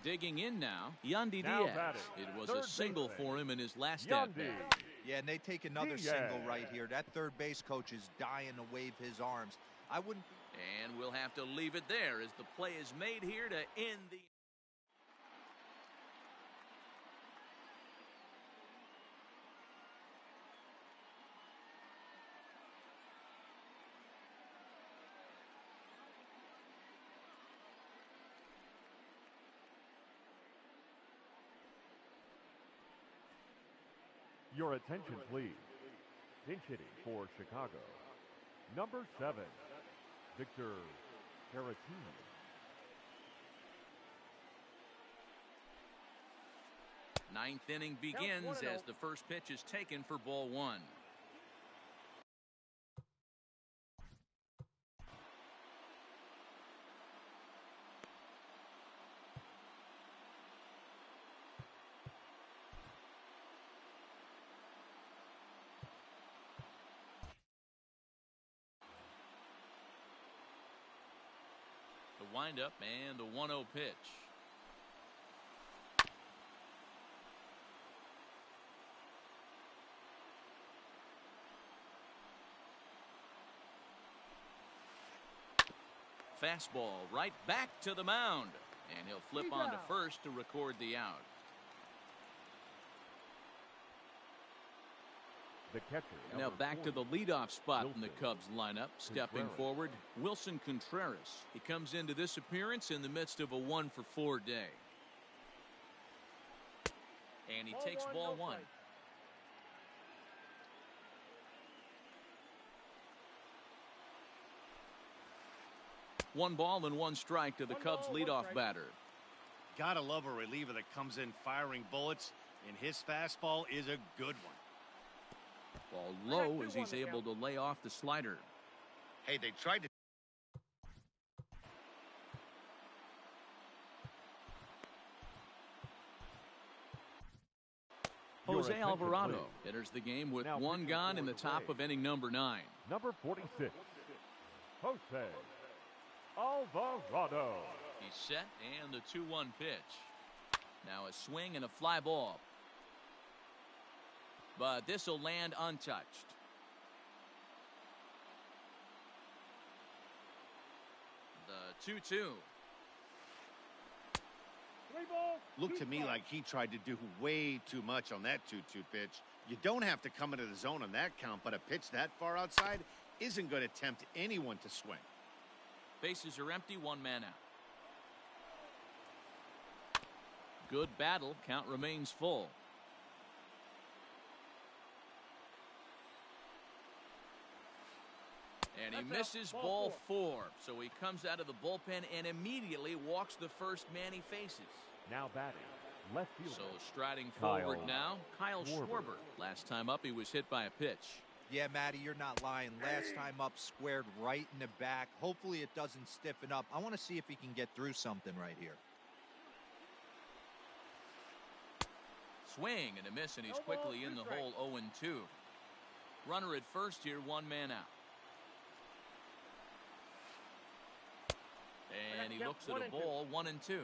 Digging in now, Yandy Diaz. It was a single for him in his last at-bat. Yeah, and they take another single right here. That third base coach is dying to wave his arms. I wouldn't. And we'll have to leave it there as the play is made here to end the. Your attention, please. Pinch hitting for Chicago. Number 7, Victor Caratini. Ninth inning begins as the first pitch is taken for ball 1. The windup and the 1-0 pitch. Fastball right back to the mound, and he'll flip on to first to record the out. The catcher. Now back to the leadoff spot in the Cubs lineup. Stepping forward, Wilson Contreras. He comes into this appearance in the midst of a 1-for-4 day. And he takes ball 1. One ball and 1 strike to the Cubs leadoff batter. Gotta love a reliever that comes in firing bullets, and his fastball is a good one. Ball low as he's able to lay off the slider. Hey, they tried to. Jose attention, Alvarado please. enters the game with Now one pitching gone for in the the top Rays. of inning number 9. Number 46, Jose Alvarado. He's set, and the 2-1 pitch. Now a swing and a fly ball. But this will land untouched. The 2-2. 3 balls. Looked 2 to me strikes. like he tried to do way too much on that 2-2 pitch. You don't have to come into the zone on that count, but a pitch that far outside isn't going to tempt anyone to swing. Bases are empty, 1 man out. Good battle, count remains full. And he That's out. misses Ball ball 4. So he comes out of the bullpen and immediately walks the first man he faces. Now batting, left fielder. So striding Kyle forward now, Kyle Schwarber. Schwarber. Last time up, he was hit by a pitch. Yeah, Matty, you're not lying. Last time up, squared right in the back. Hopefully it doesn't stiffen up. I want to see if he can get through something right here. Swing and a miss, and he's No ball, quickly 2 in the strikes. hole, 0-2. Runner at first here, 1 man out. And he Count looks at 1 a and 2. ball, 1-2.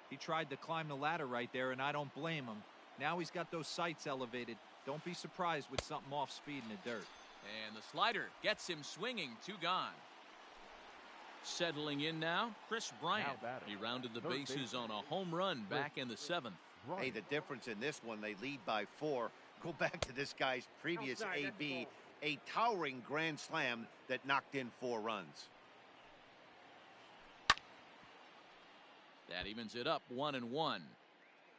He tried to climb the ladder right there, and I don't blame him. Now he's got those sights elevated. Don't be surprised with something off speed in the dirt. And the slider gets him swinging, 2 gone. Settling in now, Chris Bryant. Now batting, He rounded the third bases baseman, on a home run back in the 7th. Hey, the difference in this one, they lead by 4. Go back to this guy's previous Outside, that's AB, ball. a towering grand slam that knocked in 4 runs. That evens it up, 1-1.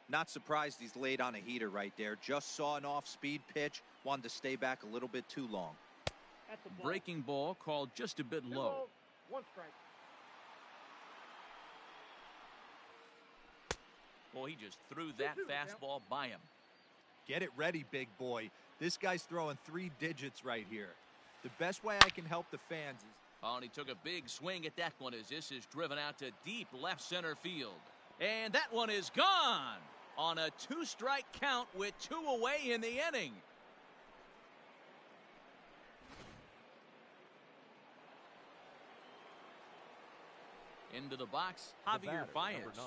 Not surprised he's laid on a heater right there. Just saw an off-speed pitch. Wanted to stay back a little bit too long. That's a ball. Breaking ball called just a bit 2 low. balls, 1 strike. Boy, he just threw that 2-2, fastball by him. Get it ready, big boy. This guy's throwing 3 digits right here. The best way I can help the fans is Oh, and he took a big swing at that one as this is driven out to deep left center field. And that one is gone on a 2-strike count with 2 away in the inning. Into the box, The Javier batter, Baez, number 9.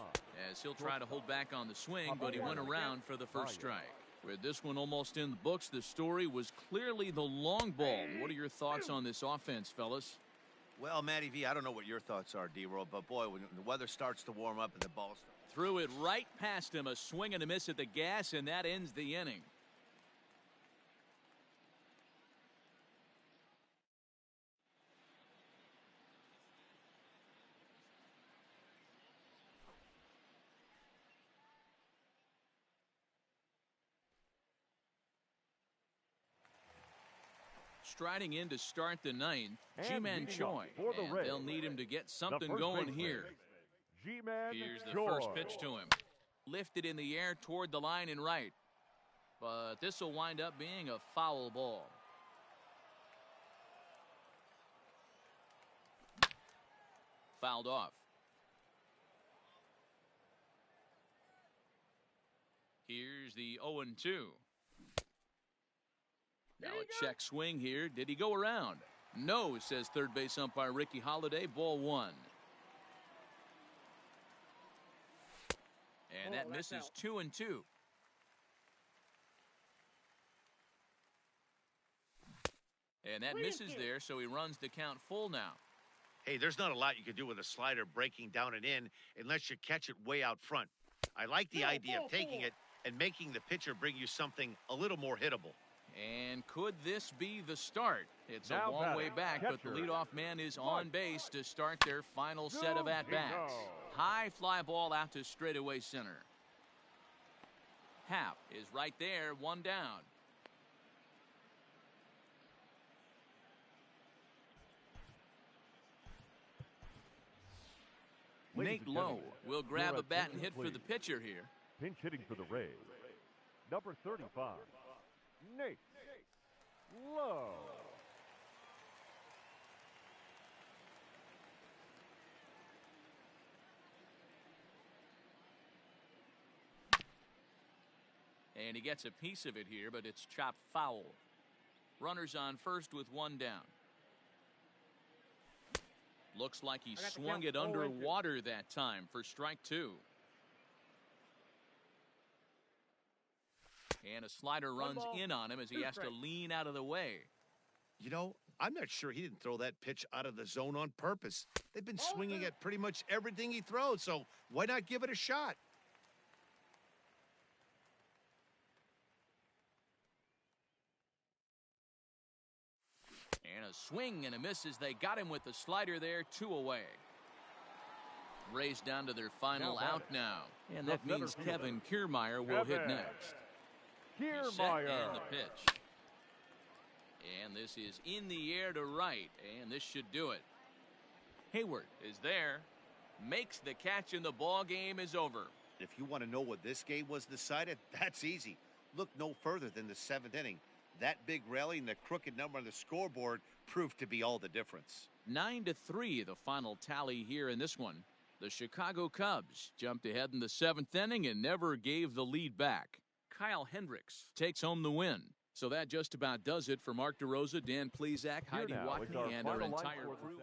as he'll try to hold back on the swing, but he Javier went around for the first Baez. strike. With this one almost in the books, the story was clearly the long ball. What are your thoughts on this offense, fellas? Well, Matty V, I don't know what your thoughts are, D-Roll, but boy, when the weather starts to warm up and the ball starts. Threw it right past him, a swing and a miss at the gas, and that ends the inning. Striding in to start the 9th, And G-Man leading Choi. off for the And Rays, they'll need him to get the something first going baseman, here. G-Man Here's the Choi. first pitch to him. Lifted in the air toward the line and right. But this will wind up being a foul ball. Fouled off. Here's the 0-2. Now a check swing here. Did he go around? No, says third base umpire Ricky Holiday. Ball 1. And that that's misses out. 2-2. And that 3-2. misses there, so he runs the count full now. Hey, there's not a lot you can do with a slider breaking down and in unless you catch it way out front. I like the idea of taking it and making the pitcher bring you something a little more hittable. And could this be the start? It's Now a long batting, way back, but the catcher, leadoff man is on base to start their final set of at-bats. Gino. High fly ball out to straightaway center. Happ is right there, 1 down. Ladies Nate and Lowe gentlemen, will grab your a bat and hit attention, for the please. pitcher here. Pinch hitting for the Rays, number 35, Nate Lowe. And he gets a piece of it here, but it's chopped foul. Runners on first with one down. Looks like he swung it underwater that time for strike two. And a slider runs in on him as he has to lean out of the way. You know, I'm not sure he didn't throw that pitch out of the zone on purpose. They've been swinging at pretty much everything he throws, so why not give it a shot? And a swing and a miss as they got him with the slider there, 2 away. Raised down to their final out now. And that means Kevin Kiermaier will hit next. Kiermaier. And the pitch. And this is in the air to right, and this should do it. Hayward is there, makes the catch, and the ball game is over. If you want to know what this game was decided, that's easy. Look no further than the 7th inning. That big rally and the crooked number on the scoreboard proved to be all the difference. 9-3 the final tally here in this one. The Chicago Cubs jumped ahead in the 7th inning and never gave the lead back. Kyle Hendricks takes home the win. So that just about does it for Mark DeRosa, Dan Plezak, Heidi Watney, and our entire crew.